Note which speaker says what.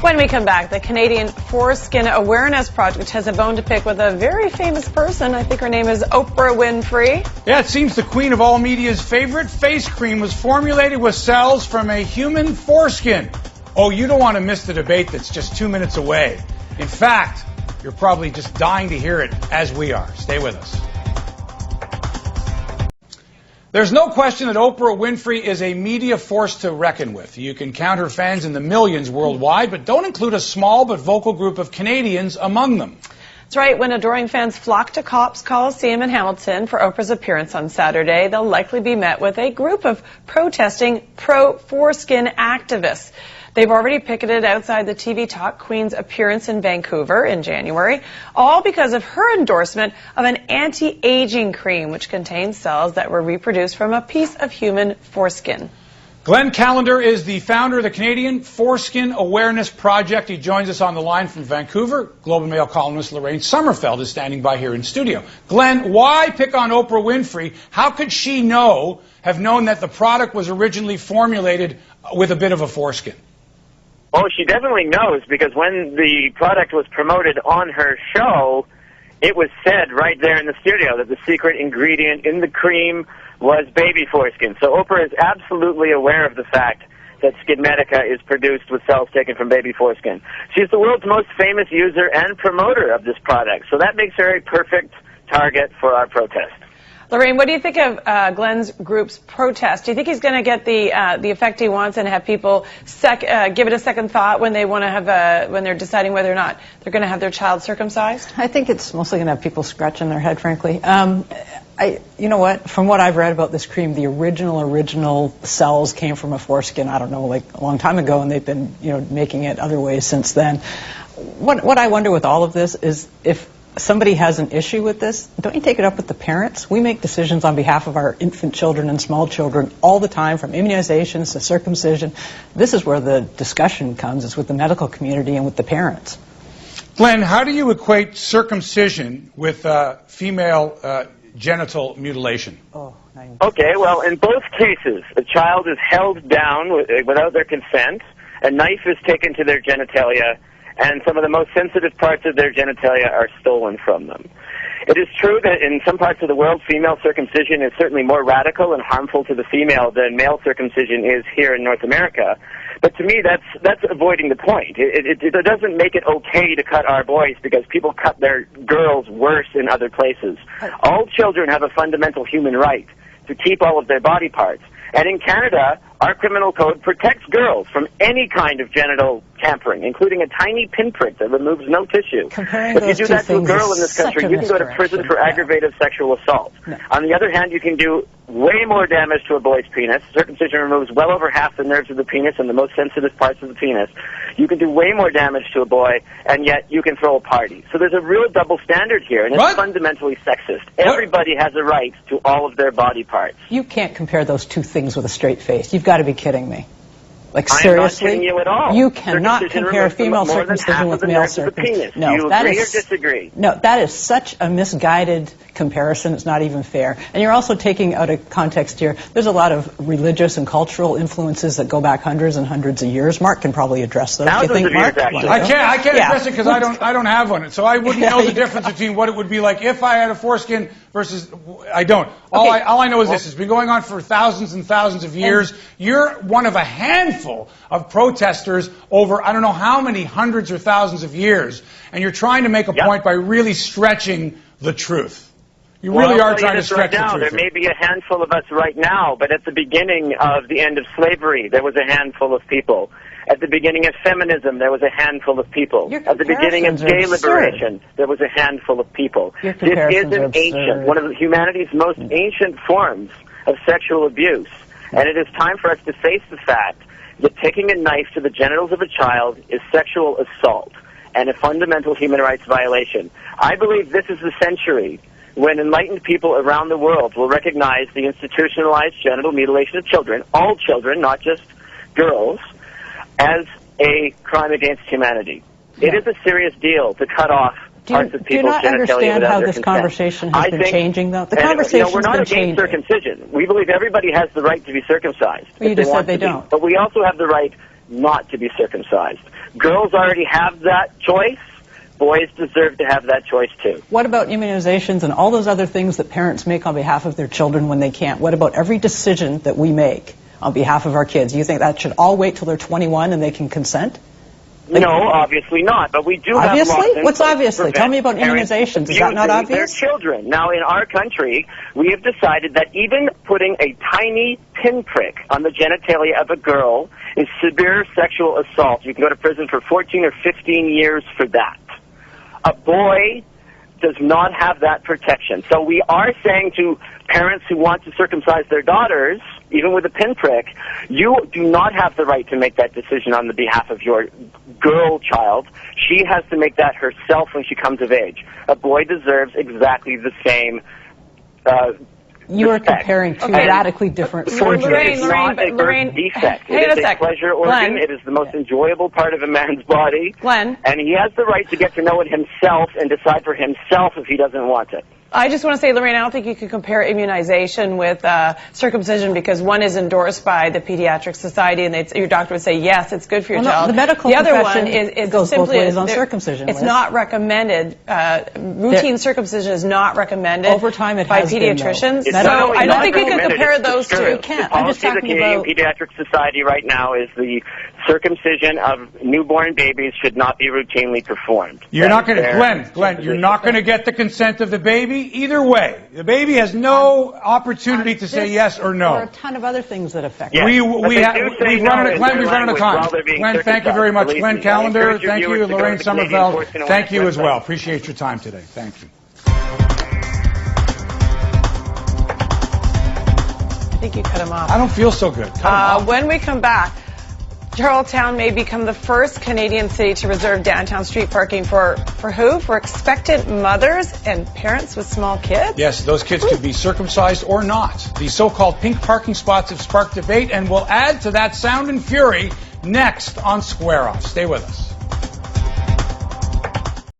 Speaker 1: When we come back, the Canadian Foreskin Awareness Project has a bone to pick with a very famous person. I think her name is Oprah Winfrey.
Speaker 2: Yeah, it seems the queen of all media's favorite face cream was formulated with cells from a human foreskin. Oh, you don't want to miss the debate that's just 2 minutes away. In fact, you're probably just dying to hear it, as we are. Stay with us. There's no question that Oprah Winfrey is a media force to reckon with. You can count her fans in the millions worldwide, but don't include a small but vocal group of Canadians among them.
Speaker 1: That's right. When adoring fans flock to Cops Coliseum in Hamilton for Oprah's appearance on Saturday, they'll likely be met with a group of protesting pro-foreskin activists. They've already picketed outside the TV Talk Queen's appearance in Vancouver in January, all because of her endorsement of an anti-aging cream which contains cells that were reproduced from a piece of human foreskin.
Speaker 2: Glen Callender is the founder of the Canadian Foreskin Awareness Project. He joins us on the line from Vancouver. Globe and Mail columnist Lorraine Sommerfeld is standing by here in studio. Glen, why pick on Oprah Winfrey? How could she have known that the product was originally formulated with a bit of a foreskin?
Speaker 3: Oh, she definitely knows, because when the product was promoted on her show, it was said right there in the studio that the secret ingredient in the cream was baby foreskin. So Oprah is absolutely aware of the fact that Skinmedica is produced with cells taken from baby foreskin. She's the world's most famous user and promoter of this product, so that makes her a perfect target for our protest.
Speaker 1: Lorraine, what do you think of Glen's group's protest? Do you think he's going to get the effect he wants and have people give it a second thought when they want to have when they're deciding whether or not they're going to have their child circumcised?
Speaker 4: I think it's mostly going to have people scratching their head, frankly. You know what? From what I've read about this cream, the original cells came from a foreskin, I don't know, like a long time ago, and they've been, making it other ways since then. What I wonder with all of this is if somebody has an issue with this, don't you take it up with the parents? We make decisions on behalf of our infant children and small children all the time, from immunizations to circumcision. This is where the discussion comes, is with the medical community and with the parents.
Speaker 2: Glen, how do you equate circumcision with female genital mutilation?
Speaker 3: Okay, well, in both cases, a child is held down without their consent, a knife is taken to their genitalia, and some of the most sensitive parts of their genitalia are stolen from them. It is true that in some parts of the world, female circumcision is certainly more radical and harmful to the female than male circumcision is here in North America. But to me, that's avoiding the point. It doesn't make it okay to cut our boys because people cut their girls worse in other places. All children have a fundamental human right to keep all of their body parts. And in Canada, our criminal code protects girls from any kind of genital tampering, including a tiny pinprick that removes no tissue. If you do that to a girl in this country, you can go to prison for aggravated sexual assault. On the other hand, you can do way more damage to a boy's penis. Circumcision removes well over half the nerves of the penis and the most sensitive parts of the penis. You can do way more damage to a boy, and yet you can throw a party. So there's a real double standard here, and it's fundamentally sexist. Everybody has a right to all of their body parts.
Speaker 4: You can't compare those two things with a straight face. You've got to be kidding me. Like, seriously?
Speaker 3: I'm not kidding you at all.
Speaker 4: You cannot compare female circumcision with male circumcision.
Speaker 3: No, do you agree or disagree?
Speaker 4: No, that is such a misguided comparison. It's not even fair. And you're also taking out of context here. There's a lot of religious and cultural influences that go back hundreds and hundreds of years. Mark can probably address those.
Speaker 3: Thousands of years, actually.
Speaker 2: I can't address it because I don't have one. So I wouldn't know the difference between what it would be like if I had a foreskin versus I don't. All I know is this. It's been going on for thousands and thousands of years. You're one of a handful of protesters over I don't know how many hundreds or thousands of years, and you're trying to make a point by really stretching the truth. You really are trying to stretch the truth.
Speaker 3: There may be a handful of us right now, but at the beginning of the end of slavery, there was a handful of people. At the beginning of feminism, there was a handful of people. At the beginning of gay liberation, there was a handful of people. This is an ancient, one of humanity's most ancient forms of sexual abuse, and it is time for us to face the fact that taking a knife to the genitals of a child is sexual assault and a fundamental human rights violation. I believe this is the century when enlightened people around the world will recognize the institutionalized genital mutilation of children, all children, not just girls, as a crime against humanity. It is a serious deal to cut off parts of people's genitalia without their consent.
Speaker 4: Do you not understand how this conversation has been changing, though? The conversation has been changing.
Speaker 3: We're not against circumcision. We believe everybody has the right to be circumcised.
Speaker 4: Well, you just said they don't.
Speaker 3: But we also have the right not to be circumcised. Girls already have that choice. Boys deserve to have that choice too.
Speaker 4: What about immunizations and all those other things that parents make on behalf of their children when they can't? What about every decision that we make on behalf of our kids? Do you think that should all wait till they're 21 and they can consent?
Speaker 3: No, obviously not. But we do
Speaker 4: obviously?
Speaker 3: have laws in
Speaker 4: What's
Speaker 3: place to
Speaker 4: obviously?
Speaker 3: prevent
Speaker 4: Tell me about
Speaker 3: parents
Speaker 4: immunizations. Is that not
Speaker 3: abusing
Speaker 4: obvious?
Speaker 3: Their children. Now, in our country, we have decided that even putting a tiny pinprick on the genitalia of a girl is severe sexual assault. You can go to prison for 14 or 15 years for that. A boy does not have that protection. So we are saying to parents who want to circumcise their daughters, even with a pinprick, you do not have the right to make that decision on the behalf of your girl child. She has to make that herself when she comes of age. A boy deserves exactly the same
Speaker 4: You are
Speaker 3: respect.
Speaker 4: comparing two radically different surgeries.
Speaker 3: It's not a birth defect. It is a pleasure organ.
Speaker 1: Glenn.
Speaker 3: It is the most enjoyable part of a man's body.
Speaker 1: Glenn.
Speaker 3: And he has the right to get to know it himself and decide for himself if he doesn't want it.
Speaker 1: I just want to say, Lorraine, I don't think you could compare immunization with circumcision because one is endorsed by the Pediatric Society, and your doctor would say, yes, it's good for your child.
Speaker 4: The medical
Speaker 1: the other
Speaker 4: profession
Speaker 1: one is
Speaker 4: goes
Speaker 1: simply
Speaker 4: both ways on circumcision.
Speaker 1: It's not recommended. Routine circumcision is not recommended
Speaker 4: over time it
Speaker 1: by
Speaker 4: has
Speaker 1: pediatricians.
Speaker 3: Been,
Speaker 1: so I don't think you can compare those two.
Speaker 4: You can't. I'm just talking
Speaker 3: the Canadian
Speaker 4: about
Speaker 3: Pediatric Society right now is the circumcision of newborn babies should not be routinely performed.
Speaker 2: You're not going to, Glenn, you're not going to get the consent of the baby either way. The baby has no opportunity to say yes or no.
Speaker 4: There are a ton of other things that affect
Speaker 3: Yes.
Speaker 2: We've
Speaker 3: But they
Speaker 2: run
Speaker 3: do say
Speaker 2: out
Speaker 3: no
Speaker 2: of
Speaker 3: in
Speaker 2: Glenn,
Speaker 3: their
Speaker 2: we've run out of
Speaker 3: language
Speaker 2: time.
Speaker 3: while they're being
Speaker 2: Glenn, thank you
Speaker 3: circumcised.
Speaker 2: very much.
Speaker 3: Believe
Speaker 2: Glen
Speaker 3: me. I
Speaker 2: Callender,
Speaker 3: encourage your
Speaker 2: thank you.
Speaker 3: viewers to go
Speaker 2: Lorraine
Speaker 3: to the Canadian
Speaker 2: Sommerfeld,
Speaker 3: Foreskin
Speaker 2: thank you
Speaker 3: Awareness
Speaker 2: as well.
Speaker 3: website.
Speaker 2: Appreciate your time today. Thank you.
Speaker 1: I think you cut him off.
Speaker 2: I don't feel so good. Cut him off.
Speaker 1: When we come back, Charlottetown may become the first Canadian city to reserve downtown street parking for who? For expectant mothers and parents with small kids?
Speaker 2: Yes, those kids could be circumcised or not. These so-called pink parking spots have sparked debate, and we'll add to that sound and fury next on Square Off. Stay with us.